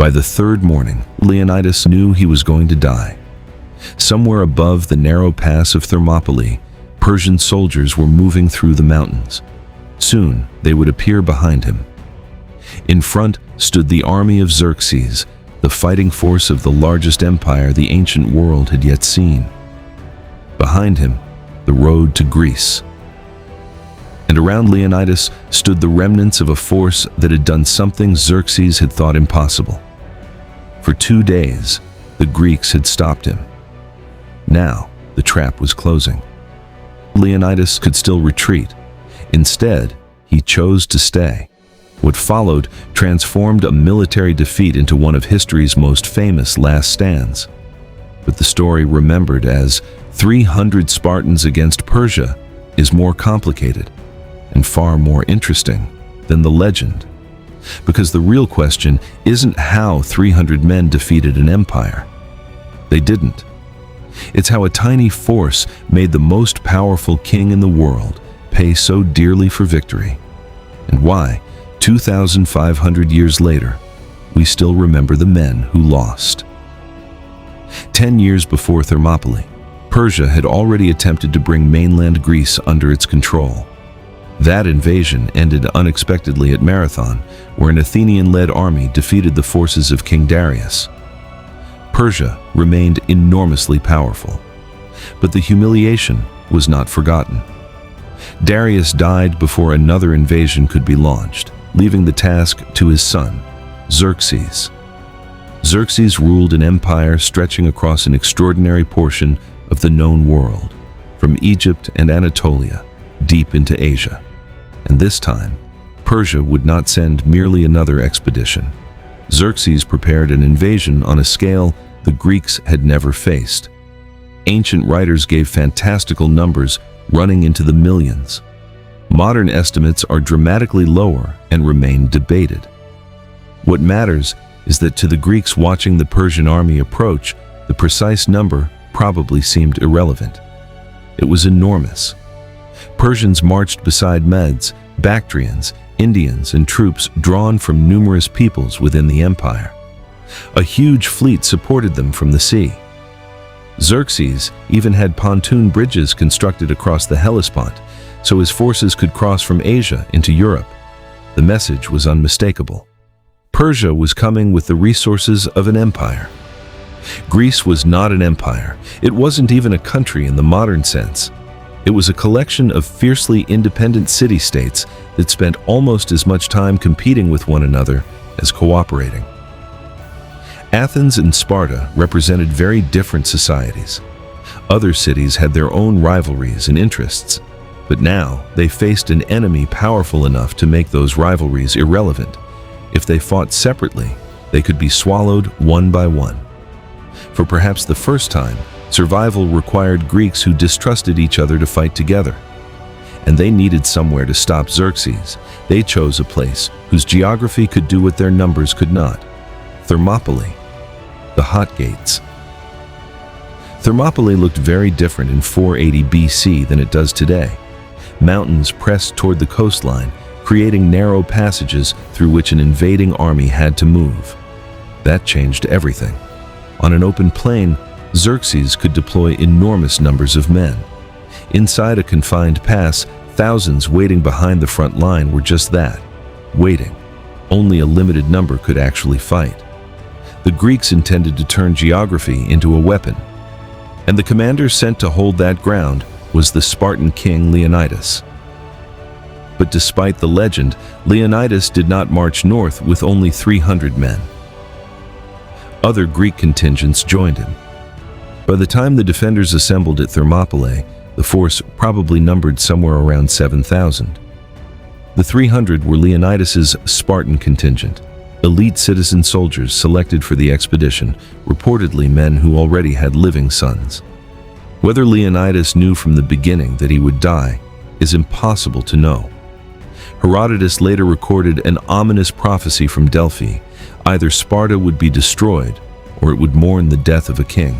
By the third morning, Leonidas knew he was going to die. Somewhere above the narrow pass of Thermopylae, Persian soldiers were moving through the mountains. Soon, they would appear behind him. In front stood the army of Xerxes, the fighting force of the largest empire the ancient world had yet seen. Behind him, the road to Greece. And around Leonidas stood the remnants of a force that had done something Xerxes had thought impossible. For 2 days, the Greeks had stopped him. Now, the trap was closing. Leonidas could still retreat. Instead, he chose to stay. What followed transformed a military defeat into one of history's most famous last stands. But the story remembered as 300 Spartans against Persia is more complicated and far more interesting than the legend. Because the real question isn't how 300 men defeated an empire. They didn't. It's how a tiny force made the most powerful king in the world pay so dearly for victory, and why, 2,500 years later, we still remember the men who lost. 10 years before Thermopylae, Persia had already attempted to bring mainland Greece under its control. That invasion ended unexpectedly at Marathon, where an Athenian-led army defeated the forces of King Darius. Persia remained enormously powerful, but the humiliation was not forgotten. Darius died before another invasion could be launched, leaving the task to his son, Xerxes. Xerxes ruled an empire stretching across an extraordinary portion of the known world, from Egypt and Anatolia, deep into Asia. And this time, Persia would not send merely another expedition. Xerxes prepared an invasion on a scale the Greeks had never faced. Ancient writers gave fantastical numbers running into the millions. Modern estimates are dramatically lower and remain debated. What matters is that to the Greeks watching the Persian army approach, the precise number probably seemed irrelevant. It was enormous. Persians marched beside Medes, Bactrians, Indians, and troops drawn from numerous peoples within the empire. A huge fleet supported them from the sea. Xerxes even had pontoon bridges constructed across the Hellespont, so his forces could cross from Asia into Europe. The message was unmistakable. Persia was coming with the resources of an empire. Greece was not an empire. It wasn't even a country in the modern sense. It was a collection of fiercely independent city-states that spent almost as much time competing with one another as cooperating. Athens and Sparta represented very different societies. Other cities had their own rivalries and interests, but now they faced an enemy powerful enough to make those rivalries irrelevant. If they fought separately, they could be swallowed one by one. For perhaps the first time, survival required Greeks who distrusted each other to fight together. And they needed somewhere to stop Xerxes. They chose a place whose geography could do what their numbers could not: Thermopylae, the Hot Gates. Thermopylae looked very different in 480 BC than it does today. Mountains pressed toward the coastline, creating narrow passages through which an invading army had to move. That changed everything. On an open plain, Xerxes could deploy enormous numbers of men. Inside a confined pass, thousands waiting behind the front line were just that, waiting. Only a limited number could actually fight. The Greeks intended to turn geography into a weapon, and the commander sent to hold that ground was the Spartan king Leonidas. But despite the legend, Leonidas did not march north with only 300 men. Other Greek contingents joined him. By the time the defenders assembled at Thermopylae, the force probably numbered somewhere around 7,000. The 300 were Leonidas's Spartan contingent, elite citizen soldiers selected for the expedition, reportedly men who already had living sons. Whether Leonidas knew from the beginning that he would die is impossible to know. Herodotus later recorded an ominous prophecy from Delphi: either Sparta would be destroyed or it would mourn the death of a king.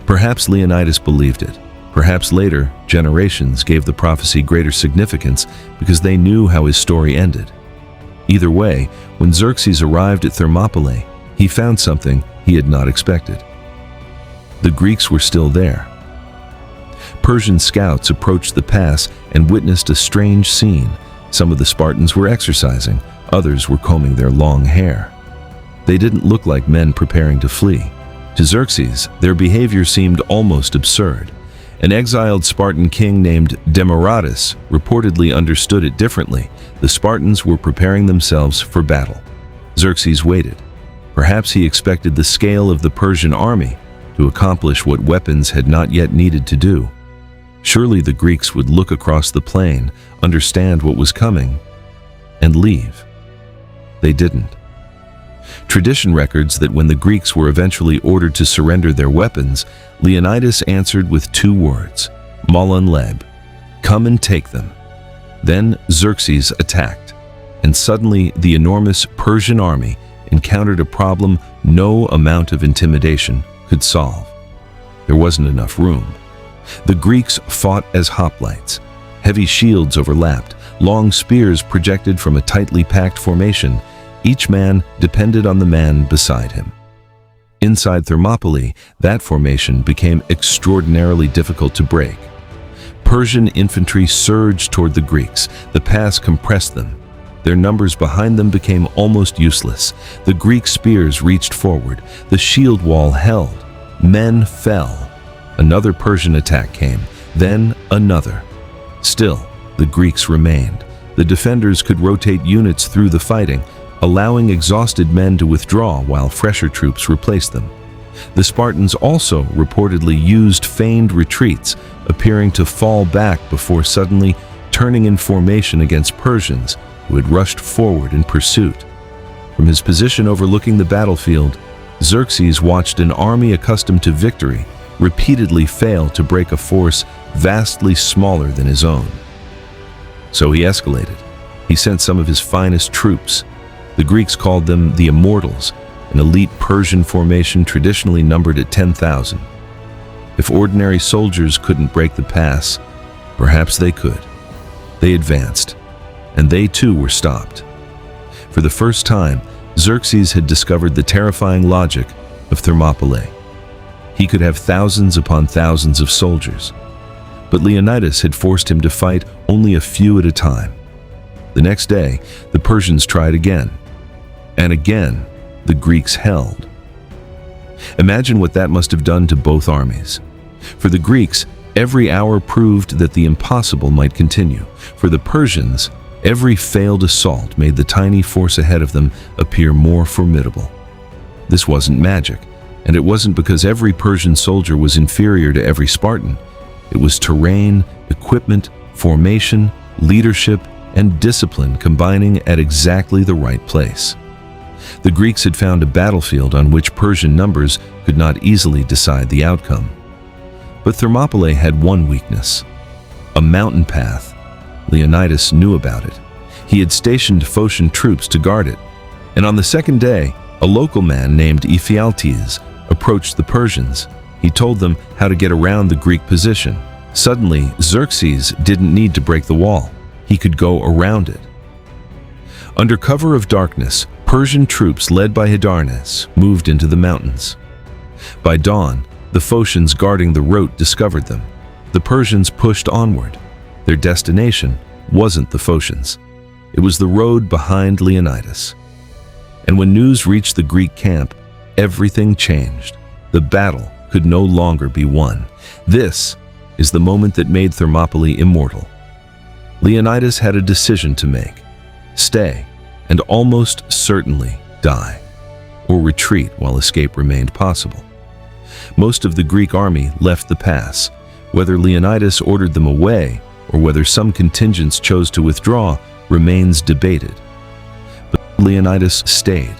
Perhaps Leonidas believed it. Perhaps later, generations gave the prophecy greater significance because they knew how his story ended. Either way, when Xerxes arrived at Thermopylae, he found something he had not expected. The Greeks were still there. Persian scouts approached the pass and witnessed a strange scene. Some of the Spartans were exercising, others were combing their long hair. They didn't look like men preparing to flee. To Xerxes, their behavior seemed almost absurd. An exiled Spartan king named Leonidas reportedly understood it differently. The Spartans were preparing themselves for battle. Xerxes waited. Perhaps he expected the scale of the Persian army to accomplish what weapons had not yet needed to do. Surely the Greeks would look across the plain, understand what was coming, and leave. They didn't. Tradition records that when the Greeks were eventually ordered to surrender their weapons, Leonidas answered with 2 words, Malon Leb, come and take them. Then Xerxes attacked, and suddenly the enormous Persian army encountered a problem no amount of intimidation could solve. There wasn't enough room. The Greeks fought as hoplites. Heavy shields overlapped, long spears projected from a tightly packed formation. Each man depended on the man beside him. Inside Thermopylae, that formation became extraordinarily difficult to break. Persian infantry surged toward the Greeks. The pass compressed them. Their numbers behind them became almost useless. The Greek spears reached forward. The shield wall held. Men fell. Another Persian attack came, then another. Still, the Greeks remained. The defenders could rotate units through the fighting, allowing exhausted men to withdraw while fresher troops replaced them. The Spartans also reportedly used feigned retreats, appearing to fall back before suddenly turning in formation against Persians who had rushed forward in pursuit. From his position overlooking the battlefield, Xerxes watched an army accustomed to victory repeatedly fail to break a force vastly smaller than his own. So he escalated. He sent some of his finest troops. The Greeks called them the Immortals, an elite Persian formation traditionally numbered at 10,000. If ordinary soldiers couldn't break the pass, perhaps they could. They advanced, and they too were stopped. For the first time, Xerxes had discovered the terrifying logic of Thermopylae. He could have thousands upon thousands of soldiers, but Leonidas had forced him to fight only a few at a time. The next day, the Persians tried again, and again, the Greeks held. Imagine what that must have done to both armies. For the Greeks, every hour proved that the impossible might continue. For the Persians, every failed assault made the tiny force ahead of them appear more formidable. This wasn't magic, and it wasn't because every Persian soldier was inferior to every Spartan. It was terrain, equipment, formation, leadership, and discipline combining at exactly the right place. The Greeks had found a battlefield on which Persian numbers could not easily decide the outcome. But Thermopylae had one weakness: a mountain path. Leonidas knew about it. He had stationed Phocian troops to guard it, and on the second day, a local man named Ephialtes approached the Persians. He told them how to get around the Greek position. Suddenly, Xerxes didn't need to break the wall. He could go around it. Under cover of darkness, Persian troops led by Hydarnes moved into the mountains. By dawn, the Phocians guarding the route discovered them. The Persians pushed onward. Their destination wasn't the Phocians. It was the road behind Leonidas. And when news reached the Greek camp, everything changed. The battle could no longer be won. This is the moment that made Thermopylae immortal. Leonidas had a decision to make: stay and almost certainly die, or retreat while escape remained possible. Most of the Greek army left the pass. Whether Leonidas ordered them away or whether some contingents chose to withdraw remains debated. But Leonidas stayed.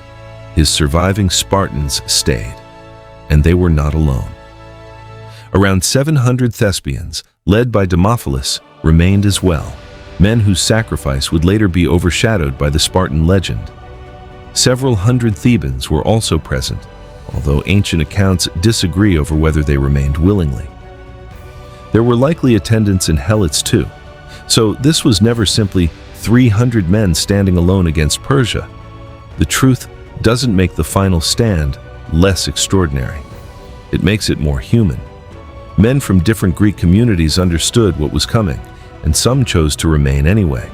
His surviving Spartans stayed, and they were not alone. Around 700 Thespians, led by Demophilus, remained as well, men whose sacrifice would later be overshadowed by the Spartan legend. Several hundred Thebans were also present, although ancient accounts disagree over whether they remained willingly. There were likely attendants and helots too, so this was never simply 300 men standing alone against Persia. The truth doesn't make the final stand less extraordinary. It makes it more human. Men from different Greek communities understood what was coming, and some chose to remain anyway.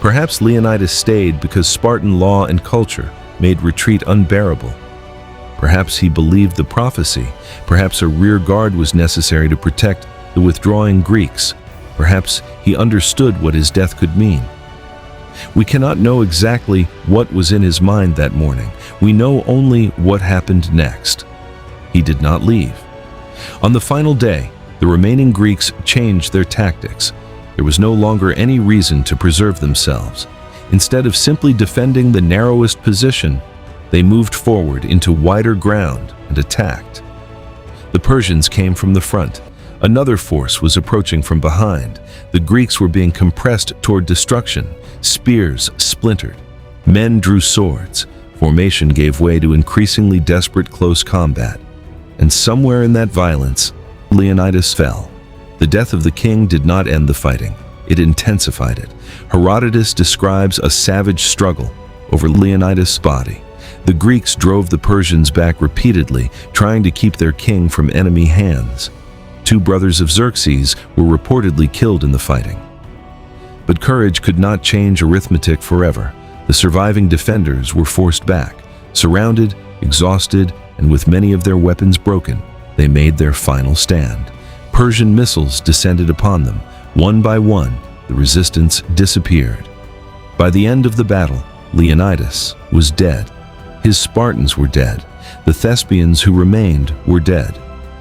Perhaps Leonidas stayed because Spartan law and culture made retreat unbearable. Perhaps he believed the prophecy. Perhaps a rear guard was necessary to protect the withdrawing Greeks. Perhaps he understood what his death could mean. We cannot know exactly what was in his mind that morning. We know only what happened next. He did not leave. On the final day, the remaining Greeks changed their tactics. There was no longer any reason to preserve themselves. Instead of simply defending the narrowest position, they moved forward into wider ground and attacked. The Persians came from the front. Another force was approaching from behind. The Greeks were being compressed toward destruction. Spears splintered. Men drew swords. Formation gave way to increasingly desperate close combat. And somewhere in that violence, Leonidas fell. The death of the king did not end the fighting. It intensified it. Herodotus describes a savage struggle over Leonidas' body. The Greeks drove the Persians back repeatedly, trying to keep their king from enemy hands. 2 brothers of Xerxes were reportedly killed in the fighting. But courage could not change arithmetic forever. The surviving defenders were forced back. Surrounded, exhausted, and with many of their weapons broken, they made their final stand. Persian missiles descended upon them. One by one, the resistance disappeared. By the end of the battle, Leonidas was dead. His Spartans were dead. The Thespians who remained were dead.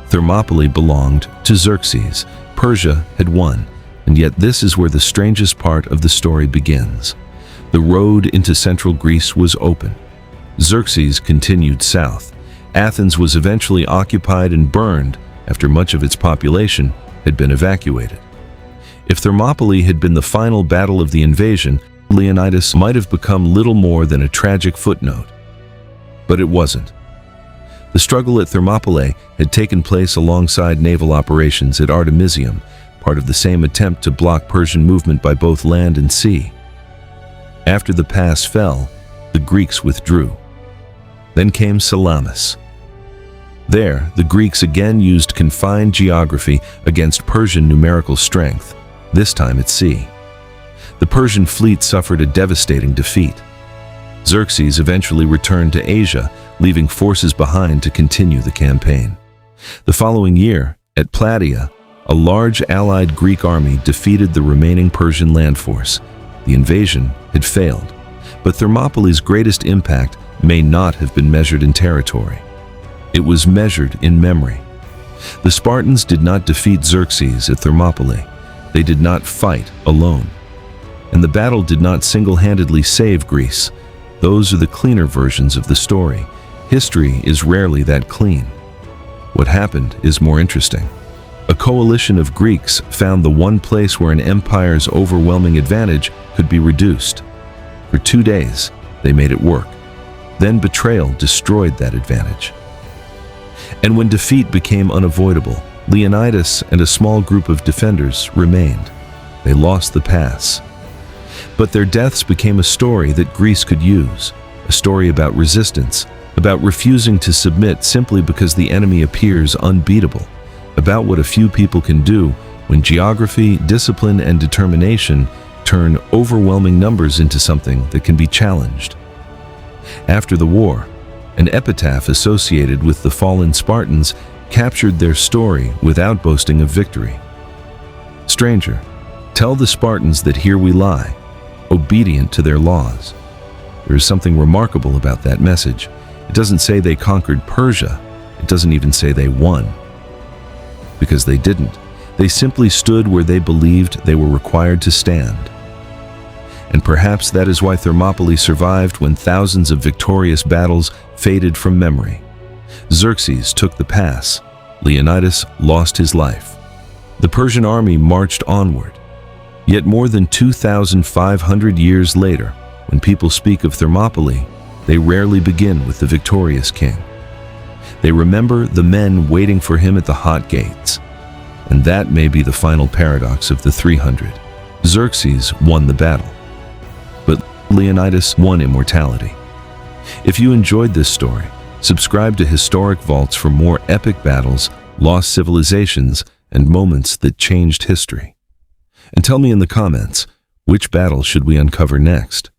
Thermopylae belonged to Xerxes. Persia had won, and yet this is where the strangest part of the story begins. The road into central Greece was open. Xerxes continued south. Athens was eventually occupied and burned after much of its population had been evacuated. If Thermopylae had been the final battle of the invasion, Leonidas might have become little more than a tragic footnote. But it wasn't. The struggle at Thermopylae had taken place alongside naval operations at Artemisium, part of the same attempt to block Persian movement by both land and sea. After the pass fell, the Greeks withdrew. Then came Salamis. There, the Greeks again used confined geography against Persian numerical strength, this time at sea. The Persian fleet suffered a devastating defeat. Xerxes eventually returned to Asia, leaving forces behind to continue the campaign. The following year, at Plataea, a large allied Greek army defeated the remaining Persian land force. The invasion had failed, but Thermopylae's greatest impact may not have been measured in territory. It was measured in memory. The Spartans did not defeat Xerxes at Thermopylae. They did not fight alone. And the battle did not single-handedly save Greece. Those are the cleaner versions of the story. History is rarely that clean. What happened is more interesting. A coalition of Greeks found the one place where an empire's overwhelming advantage could be reduced. For 2 days, they made it work. Then betrayal destroyed that advantage. And when defeat became unavoidable, Leonidas and a small group of defenders remained. They lost the pass. But their deaths became a story that Greece could use, a story about resistance, about refusing to submit simply because the enemy appears unbeatable, about what a few people can do when geography, discipline, and determination turn overwhelming numbers into something that can be challenged. After the war, an epitaph associated with the fallen Spartans captured their story without boasting of victory. Stranger, tell the Spartans that here we lie, obedient to their laws. There is something remarkable about that message. It doesn't say they conquered Persia. It doesn't even say they won. Because they didn't. They simply stood where they believed they were required to stand. And perhaps that is why Thermopylae survived when thousands of victorious battles faded from memory. Xerxes took the pass. Leonidas lost his life. The Persian army marched onward. Yet more than 2,500 years later, when people speak of Thermopylae, they rarely begin with the victorious king. They remember the men waiting for him at the hot gates. And that may be the final paradox of the 300. Xerxes won the battle. Leonidas won immortality. If you enjoyed this story, subscribe to Historic Vaults for more epic battles, lost civilizations, and moments that changed history. And tell me in the comments, which battle should we uncover next?